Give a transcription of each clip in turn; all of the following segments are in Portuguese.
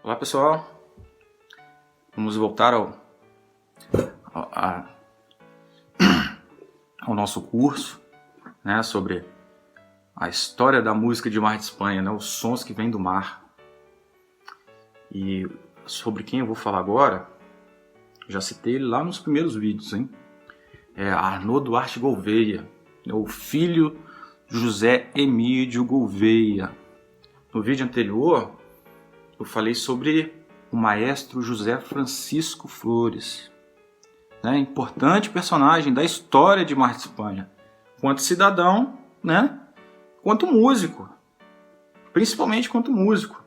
Olá pessoal, vamos voltar ao nosso curso, né, sobre a história da música de Mar de Espanha, né, os sons que vêm do mar. E sobre quem eu vou falar agora, já citei ele lá nos primeiros vídeos, hein? É Arnaud Duarte Gouveia, o filho de José Emílio Gouveia. No vídeo anterior, eu falei sobre o maestro José Francisco Flores, né? Importante personagem da história de Mar de Espanha, quanto cidadão, né? Quanto músico, principalmente quanto músico.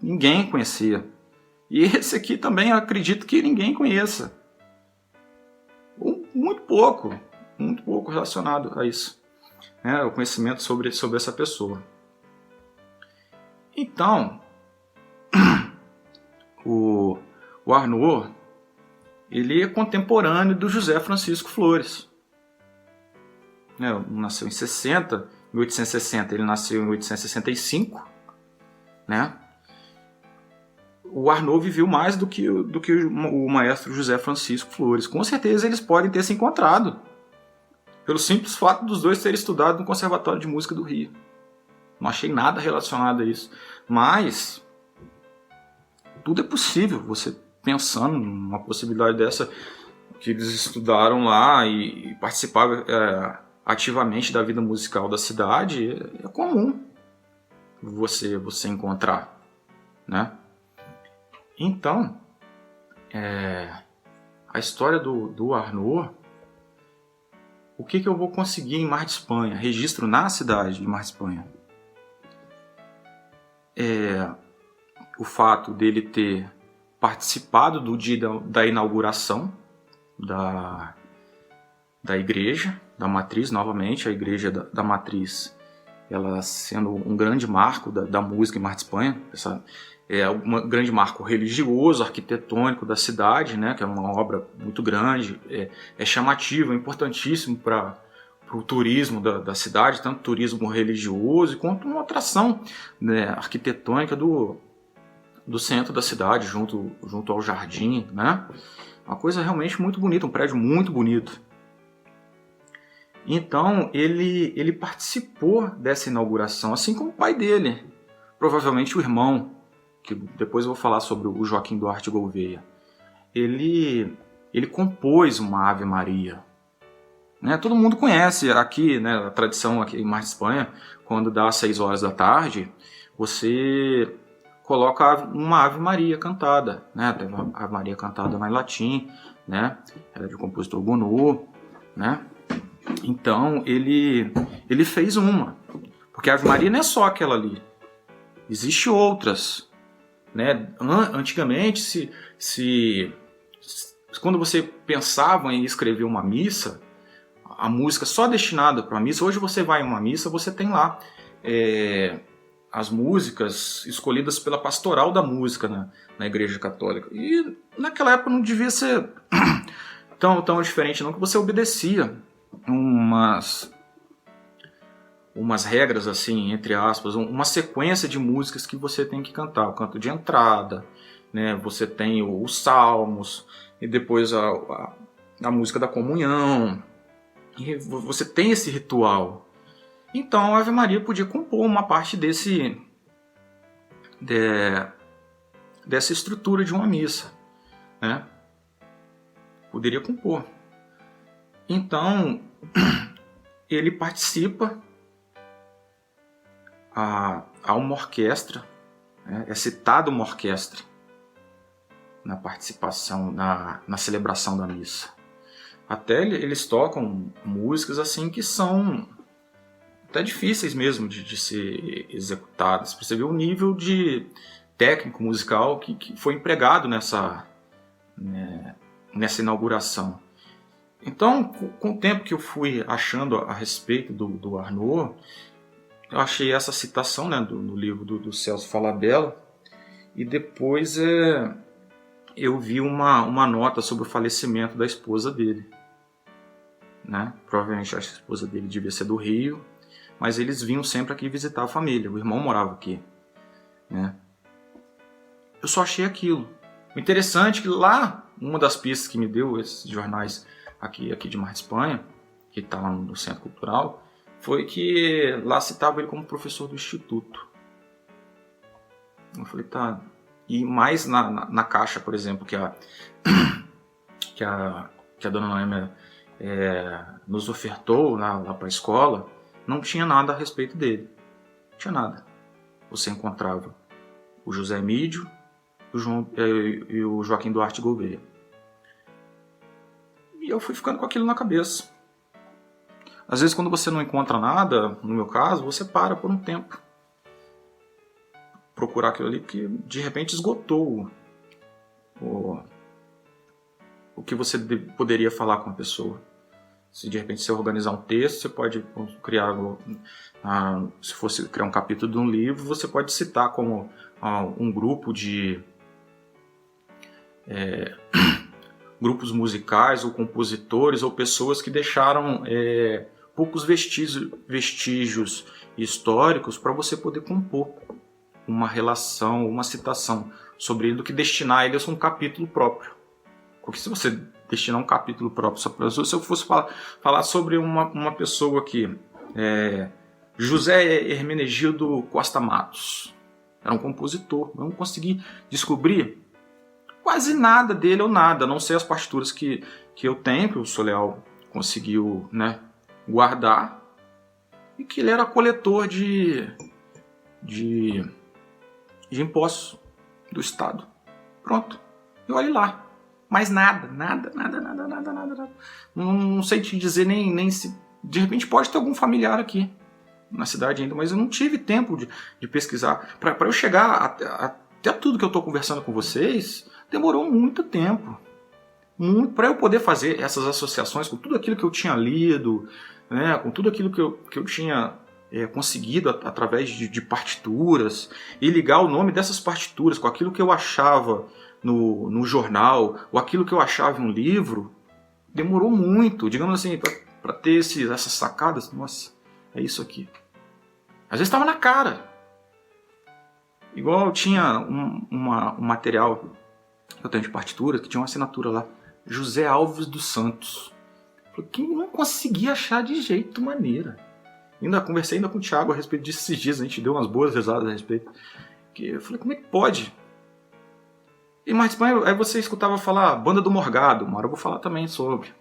Ninguém conhecia. E esse aqui também eu acredito que ninguém conheça. Muito pouco relacionado a isso, né? O conhecimento sobre essa pessoa. Então, o Arnaud, ele é contemporâneo do José Francisco Flores. Nasceu em 1860, ele nasceu em 1865, né? O Arnaud viveu mais do que o maestro José Francisco Flores. Com certeza eles podem ter se encontrado, pelo simples fato dos dois terem estudado no Conservatório de Música do Rio. Não achei nada relacionado a isso. Mas tudo é possível, você pensando numa possibilidade dessa, que eles estudaram lá e participavam ativamente da vida musical da cidade, é comum você encontrar, né? Então, a história do Arnaud, o que eu vou conseguir em Mar de Espanha, registro na cidade de Mar de Espanha, o fato dele ter participado do dia da inauguração da igreja, da matriz, novamente, a igreja da matriz, ela sendo um grande marco da música em Mar de Espanha, um grande marco religioso, arquitetônico da cidade, né, que é uma obra muito grande, é chamativo, é importantíssimo para o turismo da cidade, tanto turismo religioso quanto uma atração, né, arquitetônica do centro da cidade, junto ao jardim, né? Uma coisa realmente muito bonita, um prédio muito bonito. Então ele participou dessa inauguração, assim como o pai dele, provavelmente o irmão, que depois eu vou falar sobre o Joaquim Duarte Gouveia. Ele compôs uma Ave Maria, né? Todo mundo conhece aqui, né, a tradição aqui em Mar de Espanha, quando dá às 6 horas da tarde, você coloca uma Ave Maria cantada, né? Tem uma Ave Maria cantada lá em latim, né? Era de compositor Gounod, né? Então ele fez uma, porque a Ave Maria não é só aquela ali, existem outras, né? Antigamente, quando você pensava em escrever uma missa, a música só destinada para a missa, hoje você vai em uma missa, você tem lá as músicas escolhidas pela pastoral da música na Igreja Católica. E naquela época não devia ser tão diferente não, que você obedecia umas regras, assim, entre aspas, uma sequência de músicas que você tem que cantar. O canto de entrada, né? Você tem os salmos, e depois a música da comunhão. E você tem esse ritual. Então a Ave Maria podia compor uma parte dessa estrutura de uma missa, né? Poderia compor. Então ele participa, há uma orquestra, né? É citada uma orquestra na participação, na celebração da missa. Até eles tocam músicas assim que são até difíceis mesmo de ser executadas. Para você ver o nível de técnico musical que foi empregado nessa inauguração. Então, com o tempo que eu fui achando a respeito do Arnaud, eu achei essa citação, né, no livro do Celso Falabella, e depois eu vi uma nota sobre o falecimento da esposa dele, né? Provavelmente a esposa dele devia ser do Rio, mas eles vinham sempre aqui visitar a família, o irmão morava aqui, né? eu só achei aquilo. O interessante é que lá, uma das pistas que me deu esses jornais aqui de Mar de Espanha, que está lá no Centro Cultural, foi que lá citava ele como professor do Instituto. Eu falei, tá. E mais na caixa, por exemplo, que a dona Noêmia nos ofertou lá para a escola, não tinha nada a respeito dele. Não tinha nada. Você encontrava o José Emídio e o Joaquim Duarte Gouveia. E eu fui ficando com aquilo na cabeça. Às vezes, quando você não encontra nada, no meu caso, você para por um tempo. Procurar aquilo ali, porque de repente esgotou o que você poderia falar com a pessoa. Se de repente você organizar um texto, você pode criar, se fosse criar um capítulo de um livro, você pode citar como um grupo de grupos musicais ou compositores ou pessoas que deixaram poucos vestígios históricos para você poder compor uma relação, uma citação sobre ele, do que destinar ele a um capítulo próprio. Porque se você destinar um capítulo próprio, se eu fosse falar sobre uma pessoa aqui, José Hermenegildo Costa Matos, era um compositor, eu não consegui descobrir quase nada dele ou nada, a não ser as partituras que eu tenho, que o Soleal conseguiu, né, guardar, e que ele era coletor de impostos do Estado. Pronto. E olhe lá. Mas nada. Não sei te dizer nem se... De repente pode ter algum familiar aqui na cidade ainda, mas eu não tive tempo de pesquisar. Para eu chegar até tudo que eu estou conversando com vocês, demorou muito tempo. Para eu poder fazer essas associações com tudo aquilo que eu tinha lido, né, com tudo aquilo que eu tinha conseguido através de partituras, e ligar o nome dessas partituras com aquilo que eu achava no jornal, ou aquilo que eu achava em um livro, demorou muito, digamos assim, para ter essas sacadas. Nossa, é isso aqui. Às vezes estava na cara. Igual eu tinha um material que eu tenho de partitura, que tinha uma assinatura lá, José Alves dos Santos. Que não conseguia achar de jeito maneira. Conversei com o Thiago a respeito disso esses dias, a gente deu umas boas risadas a respeito. Eu falei, como é que pode? E mais aí você escutava falar Banda do Morgado, uma hora eu vou falar também sobre.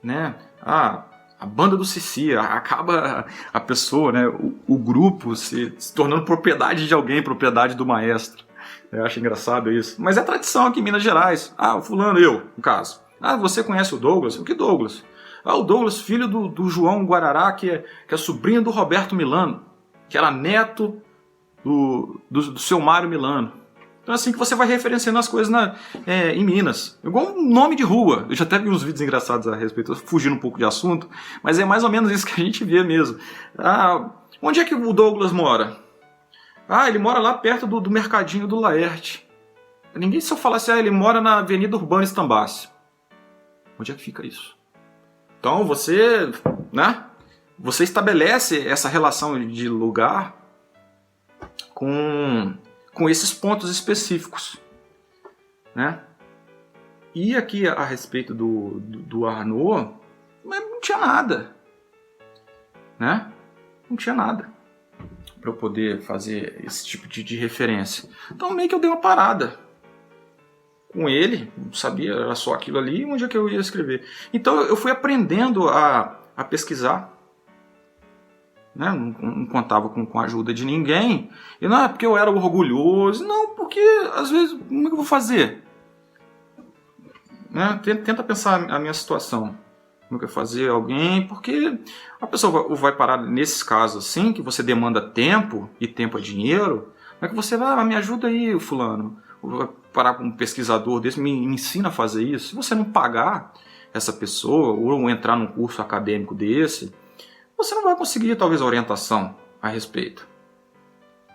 Né? A Banda do Cici, acaba a pessoa, né, o grupo se tornando propriedade de alguém, propriedade do maestro. Eu acho engraçado isso. Mas é tradição aqui em Minas Gerais. O fulano, eu, no caso. Você conhece o Douglas? O que Douglas? O Douglas, filho do João Guarará, que é sobrinho do Roberto Milano, que era neto do seu Mário Milano. Então é assim que você vai referenciando as coisas em Minas. Igual um nome de rua. Eu já até vi uns vídeos engraçados a respeito, fugindo um pouco de assunto, mas é mais ou menos isso que a gente vê mesmo. Onde é que o Douglas mora? Ele mora lá perto do mercadinho do Laerte. Ninguém se eu falasse, ele mora na Avenida Urbana Estambaço. Onde é que fica isso? Então você estabelece essa relação de lugar com esses pontos específicos, né? E aqui a respeito do Arnaud, não tinha nada, né? Não tinha nada para eu poder fazer esse tipo de referência. Então meio que eu dei uma parada com ele, não sabia, era só aquilo ali, onde é que eu ia escrever. Então eu fui aprendendo a pesquisar, né? Não contava com a ajuda de ninguém, e não é porque eu era orgulhoso, não, porque às vezes, como é que eu vou fazer? Né? Tenta pensar a minha situação, como é que eu vou fazer alguém, porque a pessoa vai parar nesses casos assim, que você demanda tempo, e tempo é dinheiro, como é que você vai, me ajuda aí, fulano, vai parar com um pesquisador desse, me ensina a fazer isso. Se você não pagar essa pessoa, ou entrar num curso acadêmico desse, você não vai conseguir talvez a orientação a respeito,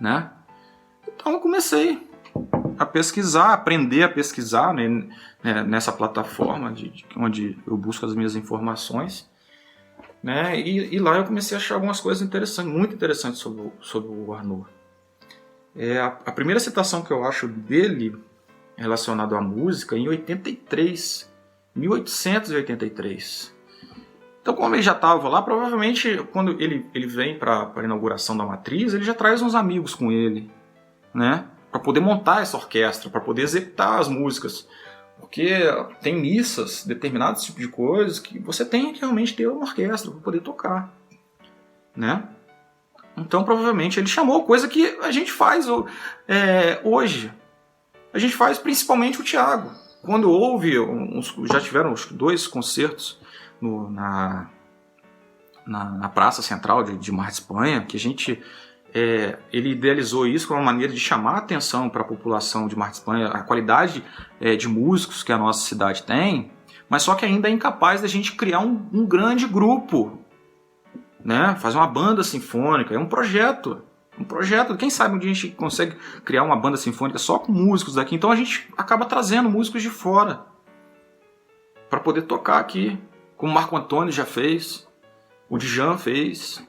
né? Então eu comecei a pesquisar, aprender a pesquisar, né, nessa plataforma onde eu busco as minhas informações, né? E lá eu comecei a achar algumas coisas interessantes, muito interessantes sobre o Arnaud. A primeira citação que eu acho dele relacionado à música em 1883. Então, como ele já estava lá, provavelmente quando ele vem para a inauguração da matriz, ele já traz uns amigos com ele, né? Para poder montar essa orquestra, para poder executar as músicas. Porque tem missas, determinados tipos de coisas, que você tem que realmente ter uma orquestra para poder tocar, né? Então, provavelmente, ele chamou coisa que a gente faz hoje. A gente faz principalmente o Thiago. Quando houve, já tiveram uns 2 concertos na Praça Central de Mar de Espanha, que ele idealizou isso como uma maneira de chamar a atenção para a população de Mar de Espanha, a qualidade de músicos que a nossa cidade tem, mas só que ainda é incapaz da gente criar um grande grupo, né? Fazer uma banda sinfônica. É um projeto. Quem sabe um dia a gente consegue criar uma banda sinfônica só com músicos daqui. Então a gente acaba trazendo músicos de fora para poder tocar aqui, como o Marco Antônio já fez, o Djan fez,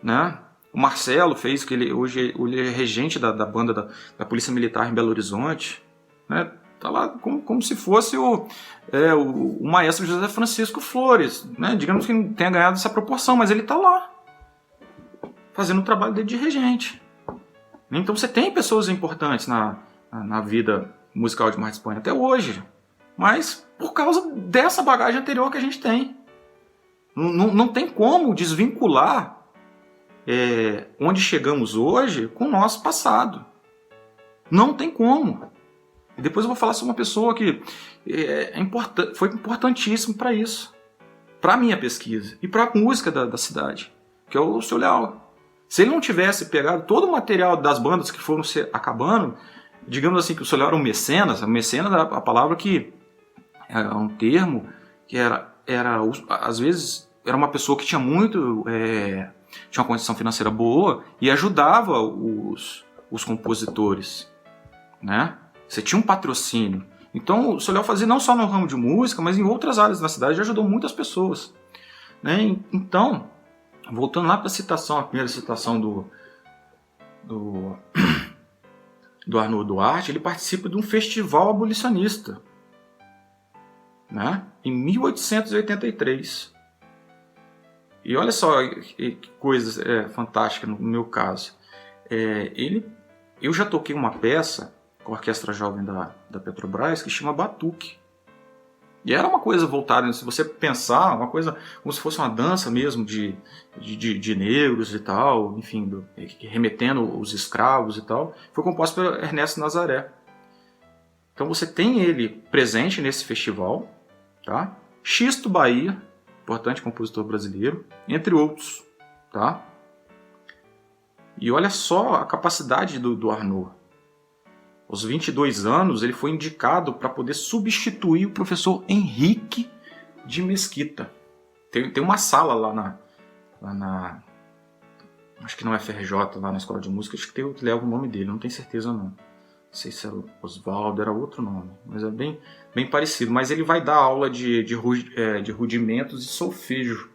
né? O Marcelo fez, que hoje ele é regente da banda da Polícia Militar em Belo Horizonte, né? Tá lá como se fosse o maestro José Francisco Flores, né? Digamos que não tenha ganhado essa proporção, mas ele tá lá fazendo o trabalho dele de regente. Então você tem pessoas importantes na vida musical de Mar de Espanha até hoje, mas por causa dessa bagagem anterior que a gente tem. Não tem como desvincular onde chegamos hoje com o nosso passado. Não tem como. E depois eu vou falar sobre uma pessoa que foi importantíssimo para isso, para a minha pesquisa e para a música da cidade, que é o Seu Leal. Se ele não tivesse pegado todo o material das bandas que foram se acabando, digamos assim que o Seu Leal era um mecenas. O mecenas era a palavra que era um termo que às vezes era uma pessoa que tinha tinha uma condição financeira boa e ajudava os compositores, né? Você tinha um patrocínio. Então o Seu Leal fazia não só no ramo de música, mas em outras áreas da cidade, e ajudou muitas pessoas, né? Então, voltando lá para a primeira citação do Arnaud Duarte, ele participa de um festival abolicionista, né? Em 1883. E olha só que coisa fantástica no meu caso. Eu já toquei uma peça com a Orquestra Jovem da Petrobras que chama Batuque. E era uma coisa voltada, se você pensar, uma coisa como se fosse uma dança mesmo de negros e tal, enfim, remetendo os escravos e tal. Foi composto por Ernesto Nazaré. Então você tem ele presente nesse festival, tá? Xisto Bahia, importante compositor brasileiro, entre outros, tá? E olha só a capacidade do Arnaud. Aos 22 anos, ele foi indicado para poder substituir o professor Henrique de Mesquita. Tem uma sala lá na acho que não é FRJ, lá na Escola de Música, acho que leva o nome dele, não tenho certeza não. Não sei se era Oswaldo, era outro nome, mas é bem parecido. Mas ele vai dar aula de rudimentos e solfejo.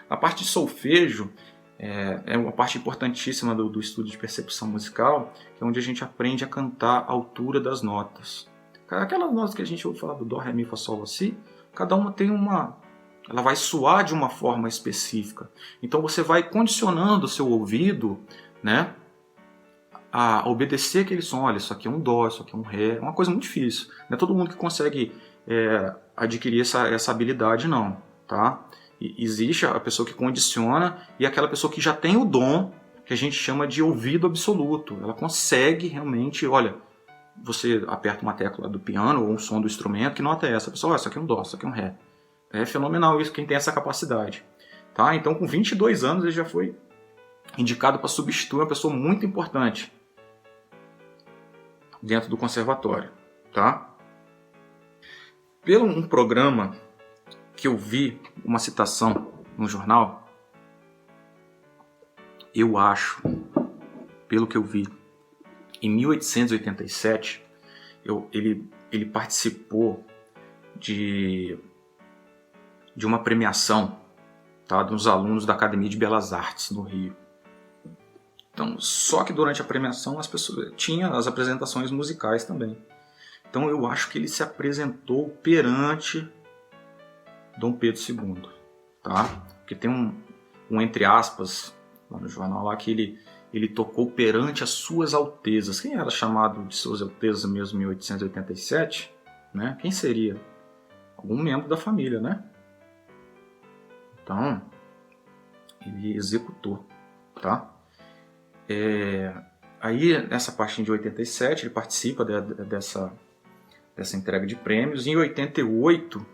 A parte de solfejo é uma parte importantíssima do estudo de percepção musical, que é onde a gente aprende a cantar a altura das notas. Aquelas notas que a gente ouve falar do Dó, Ré, Mi, Fá, Sol, Lá, Si, cada uma tem ela vai soar de uma forma específica. Então você vai condicionando o seu ouvido, né, a obedecer aquele som. Olha, isso aqui é um Dó, isso aqui é um Ré. É uma coisa muito difícil. Não é todo mundo que consegue adquirir essa habilidade, não, tá? Existe a pessoa que condiciona e aquela pessoa que já tem o dom, que a gente chama de ouvido absoluto. Ela consegue realmente, olha, você aperta uma tecla do piano ou um som do instrumento, que nota é essa? A pessoa, isso aqui é um Dó, isso aqui é um Ré. É fenomenal isso, quem tem essa capacidade. Tá? Então, com 22 anos, ele já foi indicado para substituir uma pessoa muito importante dentro do conservatório. Tá? Pelo um programa que eu vi, uma citação no jornal, eu acho, pelo que eu vi, em 1887, ele participou de uma premiação, tá, dos alunos da Academia de Belas Artes no Rio. Então, só que durante a premiação as pessoas tinham as apresentações musicais também. Então eu acho que ele se apresentou perante Dom Pedro II, tá? Porque tem um entre aspas lá no jornal lá que ele tocou perante as suas altezas. Quem era chamado de suas altezas mesmo em 1887? Né? Quem seria? Algum membro da família, né? Então, ele executou, tá? Aí, nessa partinha de 87, ele participa dessa entrega de prêmios. Em 88,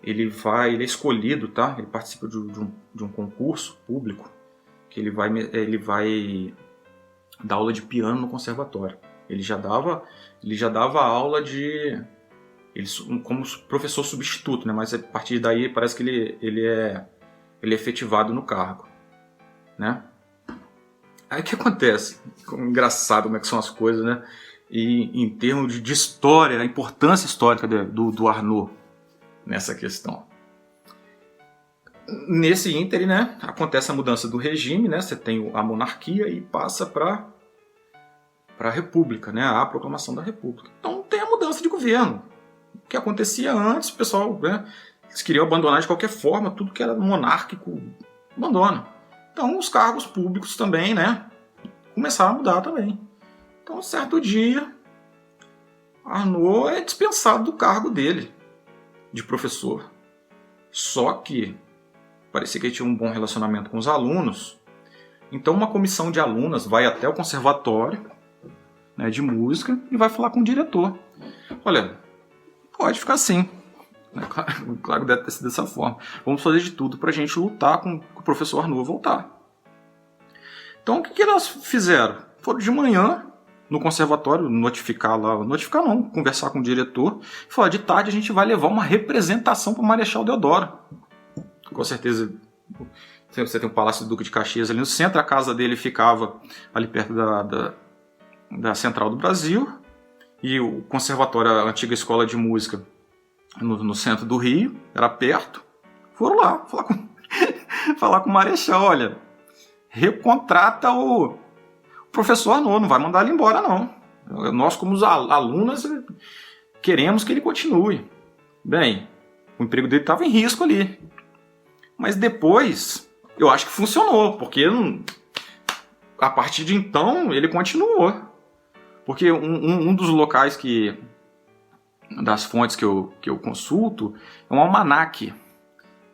ele é escolhido, tá? Ele participa de um concurso público que ele vai dar aula de piano no conservatório. Ele já dava aula como professor substituto, né? Mas a partir daí parece que ele é efetivado no cargo, né? Aí o que acontece? Engraçado como é que são as coisas, né? E em termos de história, a importância histórica do Arnaud nessa questão. Nesse ínterim, né, acontece a mudança do regime, né? Você tem a monarquia e passa para a república, né? A proclamação da república. Então tem a mudança de governo. O que acontecia antes, o pessoal, né, eles queriam abandonar de qualquer forma tudo que era monárquico, abandona. Então os cargos públicos também, né, começaram a mudar também. Então, certo dia, Arnaud é dispensado do cargo dele, de professor. Só que parecia que ele tinha um bom relacionamento com os alunos. Então, uma comissão de alunas vai até o conservatório, né, de música e vai falar com o diretor. Olha, pode ficar assim. Claro que deve ter sido dessa forma. Vamos fazer de tudo para a gente lutar com o professor Arnaud voltar. Então, o que elas fizeram? Foram de manhã no conservatório conversar com o diretor e falar: de tarde a gente vai levar uma representação para o Marechal Deodoro. Com certeza você tem o Palácio do Duque de Caxias ali no centro, a casa dele ficava ali perto da Central do Brasil, e o conservatório, a antiga escola de música, no centro do Rio, era perto. Foram lá falar com o Marechal: olha, recontrata o professor Arnaud, não vai mandar ele embora não. Nós, como os alunos, queremos que ele continue. Bem, o emprego dele estava em risco ali. Mas depois, eu acho que funcionou, porque a partir de então ele continuou. Porque um dos locais das fontes que eu consulto é um almanaque.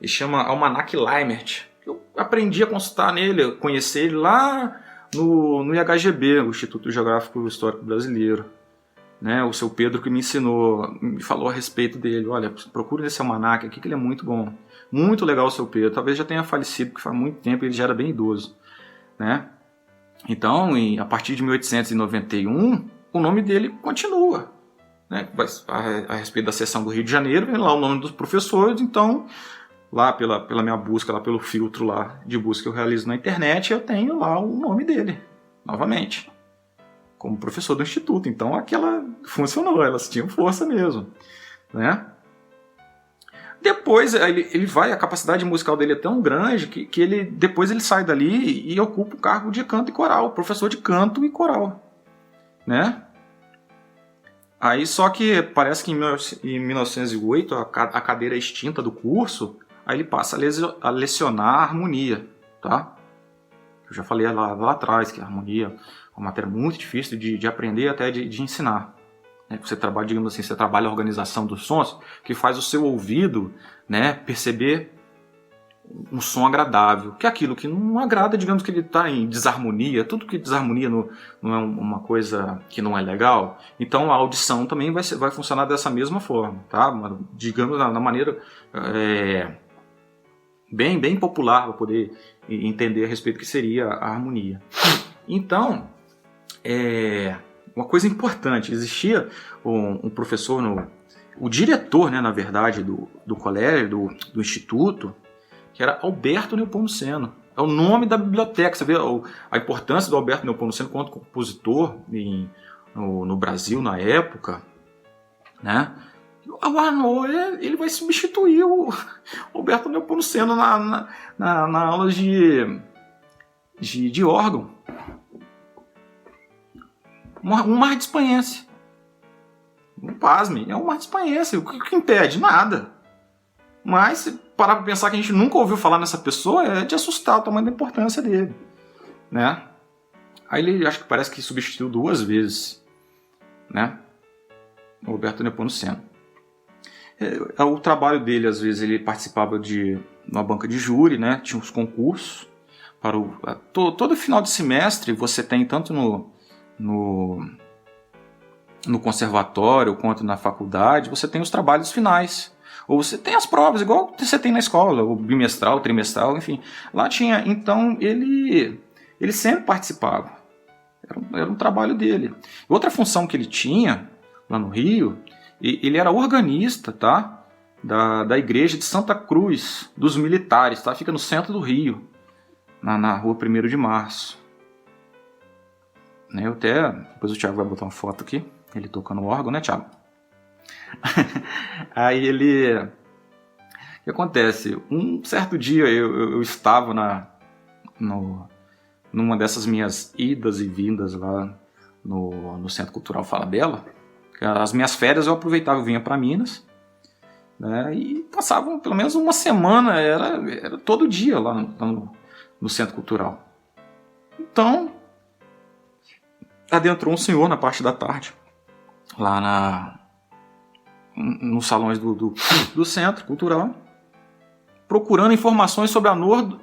Ele chama Almanaque Leimert. Eu aprendi a consultar nele, conhecer ele lá no IHGB, o Instituto Geográfico Histórico Brasileiro. Né? O seu Pedro que me ensinou, me falou a respeito dele. Olha, procure esse almanaque aqui que ele é muito bom. Muito legal o seu Pedro. Talvez já tenha falecido, porque faz muito tempo, ele já era bem idoso. Né? Então, a partir de 1891, o nome dele continua. Né? A respeito da seção do Rio de Janeiro, vem lá o nome dos professores. Então, lá pela minha busca, lá pelo filtro lá de busca que eu realizo na internet, eu tenho lá o nome dele, novamente, como professor do Instituto. Então, aquela funcionou, elas tinham força mesmo. Né? Depois, a capacidade musical dele é tão grande que depois ele sai dali e ocupa o cargo de canto e coral, professor de canto e coral. Né? Aí, só que parece que em 1908, a cadeira extinta do curso, aí ele passa a lecionar a harmonia. Tá? Eu já falei lá atrás que a harmonia é uma matéria muito difícil de aprender, até de ensinar. Você trabalha, digamos assim, você trabalha a organização dos sons, que faz o seu ouvido, né, perceber um som agradável, que é aquilo que não agrada, digamos que ele está em desarmonia. Tudo que desarmonia não é uma coisa que não é legal. Então a audição também vai funcionar dessa mesma forma, tá? Digamos na maneira bem popular, para poder entender a respeito do que seria a harmonia. Então, uma coisa importante, existia um professor, o diretor, né, na verdade, do colégio, do instituto, que era Alberto Nepomuceno. É o nome da biblioteca. Você vê a importância do Alberto Nepomuceno quanto compositor no Brasil na época. Né? O Arnaud ele vai substituir o Alberto Nepomuceno na aula de órgão. Um mar de espanhense. Pasme, é um mar de espanhense. O que impede? Nada. Mas, se parar para pensar que a gente nunca ouviu falar nessa pessoa, é de assustar o tamanho da importância dele. Né? Aí ele, acho que parece que substituiu 2 vezes, né? O Roberto Nepomuceno. O trabalho dele, às vezes, ele participava de uma banca de júri, né? Tinha uns concursos. Todo final de semestre você tem, tanto no conservatório quanto na faculdade, você tem os trabalhos finais. Ou você tem as provas, igual você tem na escola, o bimestral, o trimestral, enfim. Lá tinha. Então, ele sempre participava. Era um trabalho dele. Outra função que ele tinha, lá no Rio, ele era organista, tá? Da igreja de Santa Cruz, dos militares, tá? Fica no centro do Rio, na rua 1º de Março. Depois o Thiago vai botar uma foto aqui, ele tocando o órgão, né, Thiago? Aí o que acontece? Um certo dia eu estava numa dessas minhas idas e vindas lá no Centro Cultural Falabella. As minhas férias eu aproveitava, eu vinha para Minas, né, e passava pelo menos uma semana, era todo dia lá no Centro Cultural. Então, adentrou um senhor na parte da tarde, lá nos salões do Centro Cultural, procurando informações sobre Arnaud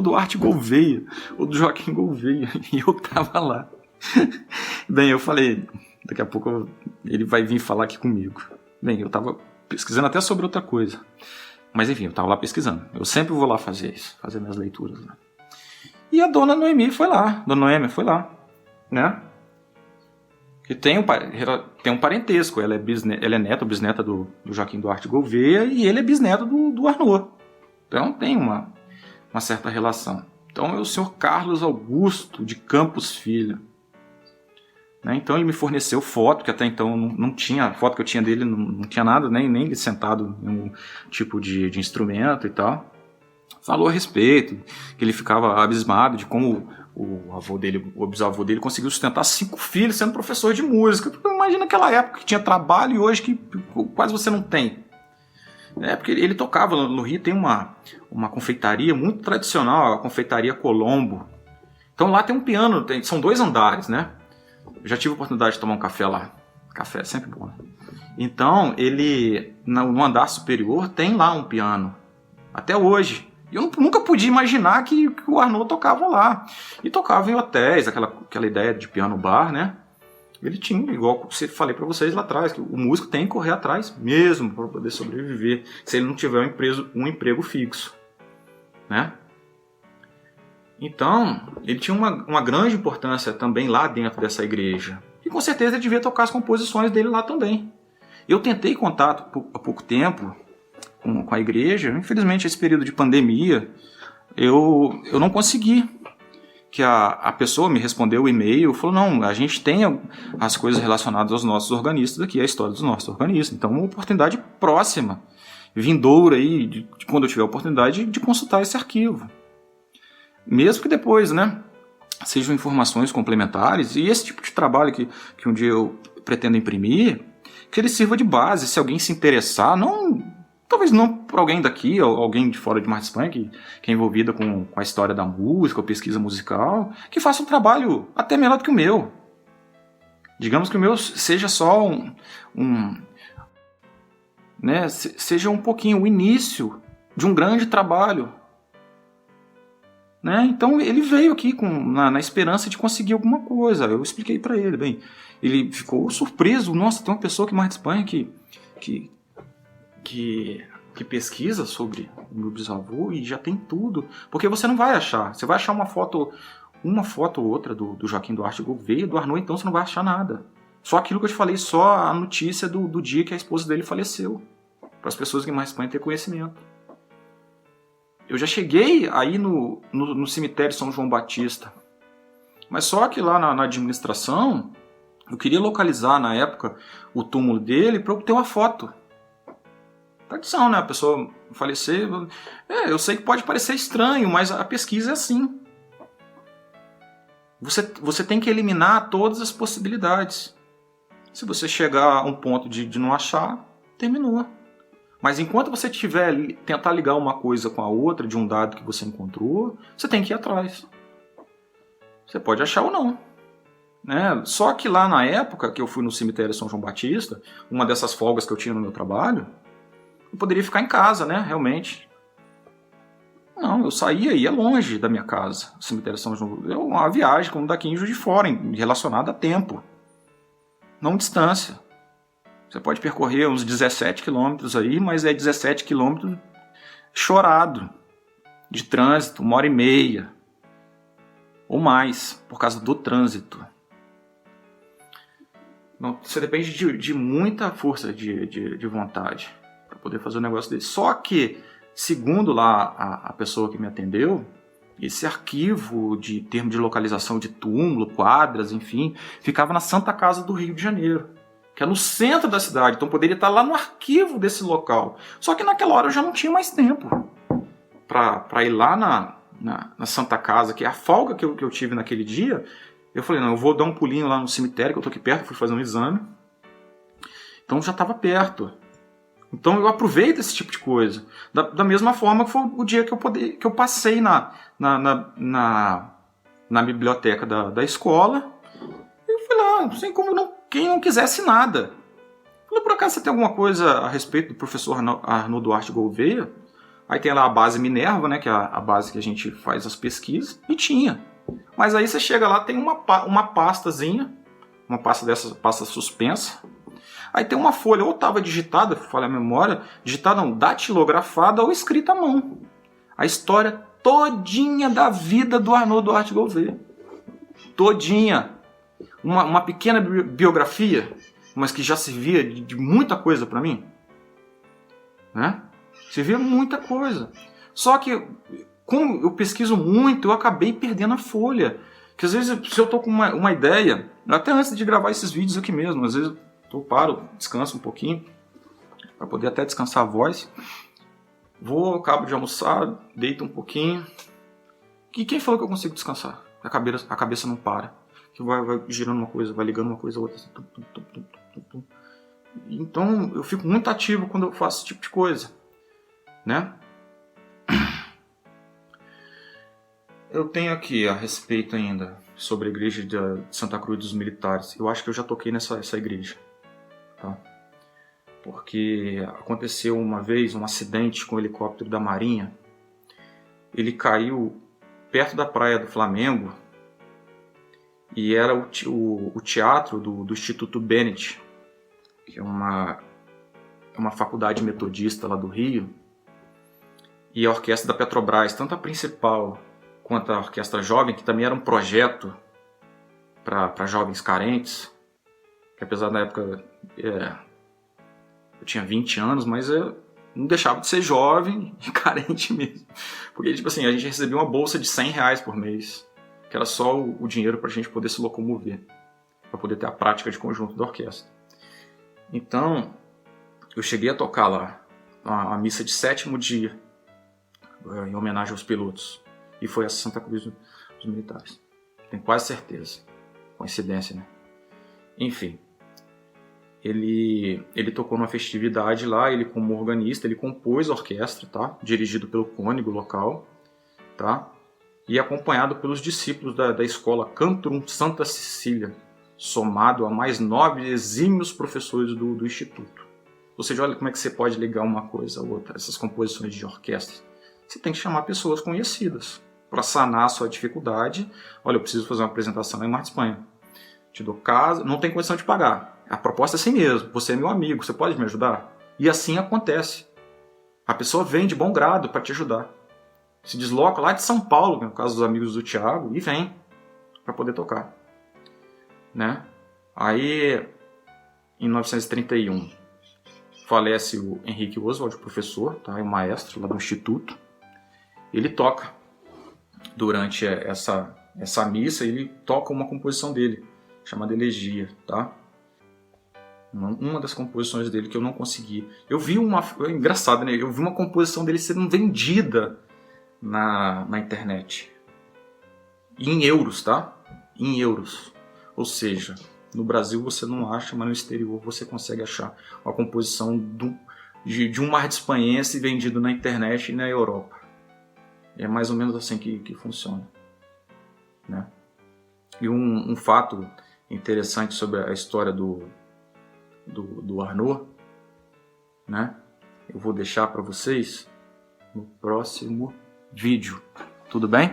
Duarte Gouveia, ou do Joaquim Gouveia, e eu tava lá. Bem, eu falei, daqui a pouco ele vai vir falar aqui comigo. Bem, eu tava pesquisando até sobre outra coisa, mas enfim, eu tava lá pesquisando. Eu sempre vou lá fazer isso, fazer minhas leituras lá. E a dona Noêmia foi lá, né? Que tem um parentesco. Ela é neta ou bisneta do Joaquim Duarte Gouveia e ele é bisneto do Arnaud. Então tem uma certa relação. Então é o senhor Carlos Augusto de Campos Filho. Né? Então ele me forneceu foto, que até então não tinha, a foto que eu tinha dele não tinha nada, nem ele sentado em um tipo de instrumento e tal. Falou a respeito, que ele ficava abismado de como o bisavô dele conseguiu sustentar 5 filhos sendo professor de música. Imagina aquela época que tinha trabalho e hoje que quase você não tem. Porque ele tocava no Rio, tem uma confeitaria muito tradicional, a confeitaria Colombo. Então lá tem um piano, são 2 andares, né? Eu já tive a oportunidade de tomar um café lá. Café é sempre bom, né? Então, no andar superior, tem lá um piano. Até hoje. E eu nunca podia imaginar que o Arnaud tocava lá. E tocava em hotéis, aquela ideia de piano bar, né? Ele tinha, igual eu falei para vocês lá atrás, que o músico tem que correr atrás mesmo para poder sobreviver, se ele não tiver um emprego fixo, né? Então, ele tinha uma grande importância também lá dentro dessa igreja. E com certeza ele devia tocar as composições dele lá também. Eu tentei contato há pouco tempo com a igreja. Infelizmente, esse período de pandemia, eu não consegui. Que a pessoa me respondeu o e-mail, falou, não, a gente tem as coisas relacionadas aos nossos organistas aqui, a história dos nossos organistas. Então, uma oportunidade próxima, vindoura aí, de quando eu tiver a oportunidade de consultar esse arquivo. Mesmo que depois, né, sejam informações complementares, e esse tipo de trabalho que um dia eu pretendo imprimir, que ele sirva de base, se alguém se interessar, talvez não por alguém daqui, ou alguém de fora de Mar de Espanha, que é envolvida com a história da música, ou pesquisa musical, que faça um trabalho até melhor do que o meu. Digamos que o meu seja só seja um pouquinho o início de um grande trabalho. Né? Então ele veio aqui na esperança de conseguir alguma coisa. Eu expliquei para ele, bem, ele ficou surpreso. Nossa, tem uma pessoa aqui em Mar de Espanha que pesquisa sobre o meu bisavô e já tem tudo. Porque você não vai achar. Você vai achar uma foto ou outra do Joaquim Duarte Gouveia, do Arnaud, então você não vai achar nada. Só aquilo que eu te falei, só a notícia do dia que a esposa dele faleceu. Para as pessoas aqui em Mar de Espanha ter conhecimento. Eu já cheguei aí no cemitério São João Batista. Mas só que lá na administração, eu queria localizar na época o túmulo dele para obter uma foto. Tradição, né? A pessoa falecer. Eu sei que pode parecer estranho, mas a pesquisa é assim. Você tem que eliminar todas as possibilidades. Se você chegar a um ponto de não achar, terminou. Mas enquanto você tentar ligar uma coisa com a outra de um dado que você encontrou, você tem que ir atrás. Você pode achar ou não. Né? Só que lá na época que eu fui no cemitério São João Batista, uma dessas folgas que eu tinha no meu trabalho, eu poderia ficar em casa, né? Realmente. Não, eu saía e ia longe da minha casa, o cemitério São João. É uma viagem como daqui em Juiz de Fora, relacionada a tempo, não distância. Você pode percorrer uns 17 quilômetros aí, mas é 17 quilômetros chorado, de trânsito, 1h30 ou mais, por causa do trânsito. Então, você depende de muita força de vontade para poder fazer um negócio desse. Só que, segundo lá a pessoa que me atendeu, esse arquivo de termo de localização de túmulo, quadras, enfim, ficava na Santa Casa do Rio de Janeiro, que é no centro da cidade, então poderia estar lá no arquivo desse local. Só que naquela hora eu já não tinha mais tempo para ir lá na Santa Casa, que é a folga que eu tive naquele dia. Eu falei, não, eu vou dar um pulinho lá no cemitério, que eu tô aqui perto, fui fazer um exame. Então já estava perto. Então eu aproveito esse tipo de coisa. Da mesma forma que foi o dia que eu passei na biblioteca da escola. Eu fui lá, sem como quem não quisesse nada. Falei, por acaso você tem alguma coisa a respeito do professor Arnaud Duarte Gouveia? Aí tem lá a base Minerva, né, que é a base que a gente faz as pesquisas. E tinha. Mas aí você chega lá, tem uma pastazinha, uma pasta dessas, pasta suspensa. Aí tem uma folha, ou estava digitada, falha a memória, digitada não, datilografada ou escrita à mão. A história todinha da vida do Arnaud Duarte Gouveia. Todinha. Uma pequena biografia, mas que já servia de muita coisa para mim. Né? Servia muita coisa. Só que, como eu pesquiso muito, eu acabei perdendo a folha. Que às vezes, se eu estou com uma ideia, até antes de gravar esses vídeos aqui mesmo, às vezes eu paro, descanso um pouquinho, para poder até descansar a voz. Acabo de almoçar, deito um pouquinho. E quem falou que eu consigo descansar? A cabeça não para. Que vai girando uma coisa, vai ligando uma coisa a outra. Assim, Então eu fico muito ativo quando eu faço esse tipo de coisa. Né? Eu tenho aqui a respeito ainda sobre a igreja de Santa Cruz dos Militares. Eu acho que eu já toquei nessa igreja. Tá? Porque aconteceu uma vez um acidente com um helicóptero da Marinha. Ele caiu perto da praia do Flamengo e era o teatro do Instituto Bennett, que é uma faculdade metodista lá do Rio, e a orquestra da Petrobras, tanto a principal quanto a orquestra jovem, que também era um projeto para jovens carentes, que apesar da época eu tinha 20 anos, mas eu não deixava de ser jovem e carente mesmo. Porque tipo assim, a gente recebia uma bolsa de R$100 por mês, que era só o dinheiro para a gente poder se locomover, para poder ter a prática de conjunto da orquestra. Então, eu cheguei a tocar lá a missa de 7º dia, em homenagem aos pilotos. E foi a Santa Cruz dos Militares. Tenho quase certeza. Coincidência, né? Enfim. Ele tocou numa festividade lá, ele como organista, ele compôs a orquestra, tá? Dirigido pelo cônego local, tá? E acompanhado pelos discípulos da escola Cantorum Santa Cecília, somado a mais 9 exímios professores do Instituto. Ou seja, olha como é que você pode ligar uma coisa a outra, essas composições de orquestra. Você tem que chamar pessoas conhecidas para sanar a sua dificuldade. Olha, eu preciso fazer uma apresentação lá em Mar de Espanha. Te dou casa, não tem condição de pagar. A proposta é assim mesmo, você é meu amigo, você pode me ajudar? E assim acontece. A pessoa vem de bom grado para te ajudar. Se desloca lá de São Paulo, no caso dos amigos do Thiago, e vem para poder tocar. Né? Aí, em 1931, falece o Henrique Oswald, o professor, tá? O maestro lá do Instituto. Ele toca durante essa missa, ele toca uma composição dele, chamada Elegia, tá? Uma das composições dele que eu não consegui. Eu vi engraçado, né? Eu vi uma composição dele sendo vendida na internet. E em euros, tá? em euros. Ou seja, no Brasil você não acha, mas no exterior você consegue achar uma composição de um Mar de Espanhense vendido na internet e na Europa. É mais ou menos assim que funciona, né? E um fato interessante sobre a história do Arnaud, né? Eu vou deixar para vocês no próximo vídeo, tudo bem?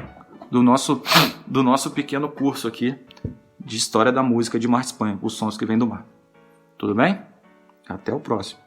Do nosso pequeno curso aqui de História da Música de Mar de Espanha, os sons que vêm do mar. Tudo bem? Até o próximo.